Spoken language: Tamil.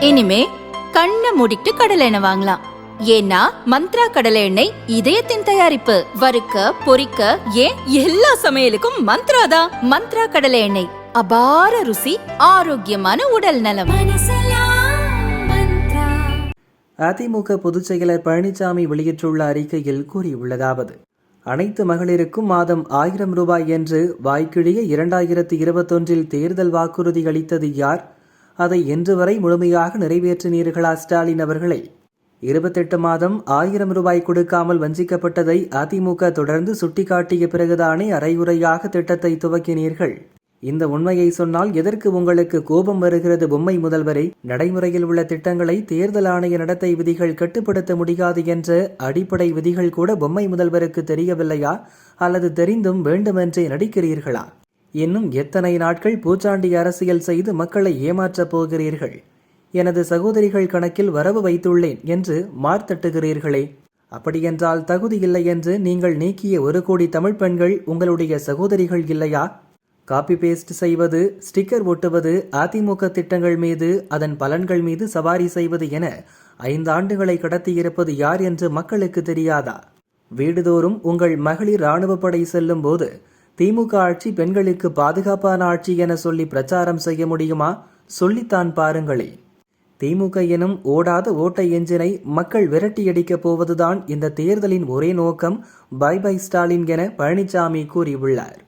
இனிமே கண்ணை மூடிட்டு கடலை எண்ணெய் வாங்கலாம். ஏன்னா மந்த்ரா கடலை எண்ணெய் இதயத்தின் தயாரிப்பு. வறுக்க பொரிக்க ஏன் எல்லா சமையலுக்கும் மந்த்ரா தான். மந்த்ரா கடலை எண்ணெய், அபார ருசி, ஆரோக்கியமான உடல் நலம். அதிமுக பொதுச் செயலர் பழனிசாமி வெளியிட்டுள்ள அறிக்கையில் கூறியுள்ளதாவது: அனைத்து மகளிருக்கும் மாதம் 1000 ரூபாய் என்று வாய்க்கிழிய 2021 தேர்தல் வாக்குறுதி அளித்தது யார்? அதை இன்று வரை முழுமையாக நிறைவேற்றினீர்களா ஸ்டாலின் அவர்களே? 28 மாதம் 1000 ரூபாய் கொடுக்காமல் வஞ்சிக்கப்பட்டதை அதிமுக தொடர்ந்து சுட்டிக்காட்டிய பிறகுதானே அரைகுறையாக திட்டத்தை துவக்கினீர்கள். இந்த உண்மையை சொன்னால் எதற்கு உங்களுக்கு கோபம் வருகிறது பொம்மை முதல்வரை? நடைமுறையில் உள்ள திட்டங்களை தேர்தல் ஆணைய நடத்தை விதிகள் கட்டுப்படுத்த முடியாது என்ற அடிப்படை விதிகள் கூட பொம்மை முதல்வருக்கு தெரியவில்லையா? அல்லது தெரிந்தும் வேண்டுமென்றே நடிக்கிறீர்களா? இன்னும் எத்தனை நாட்கள் பூச்சாண்டி அரசியல் செய்து மக்களை ஏமாற்றப் போகிறீர்கள்? எனது சகோதரிகள் கணக்கில் வரவு வைத்துள்ளேன் என்று மார்த்தட்டுகிறீர்களே. அப்படியென்றால் தகுதியில்லை என்று நீங்கள் நீக்கிய 1 கோடி தமிழ் பெண்கள் உங்களுடைய சகோதரிகள் இல்லையா? காப்பி பேஸ்ட் செய்வது, ஸ்டிக்கர் ஒட்டுவது, அதிமுக திட்டங்கள் மீது அதன் பலன்கள் மீது சவாரி செய்வது என 5 ஆண்டுகளை கடத்தியிருப்பது யார் என்று மக்களுக்கு தெரியாதா? வீடுதோறும் உங்கள் மகளிர் இராணுவப்படை செல்லும் போது திமுக ஆட்சி பெண்களுக்கு பாதுகாப்பான ஆட்சி என சொல்லி பிரச்சாரம் செய்ய முடியுமா? சொல்லித்தான் பாருங்களே. திமுக எனும் ஓடாத ஓட்ட எஞ்சினை மக்கள் விரட்டியடிக்கப் போவதுதான் இந்த தேர்தலின் ஒரே நோக்கம். பை பை ஸ்டாலின் என பழனிசாமி கூறியுள்ளார்.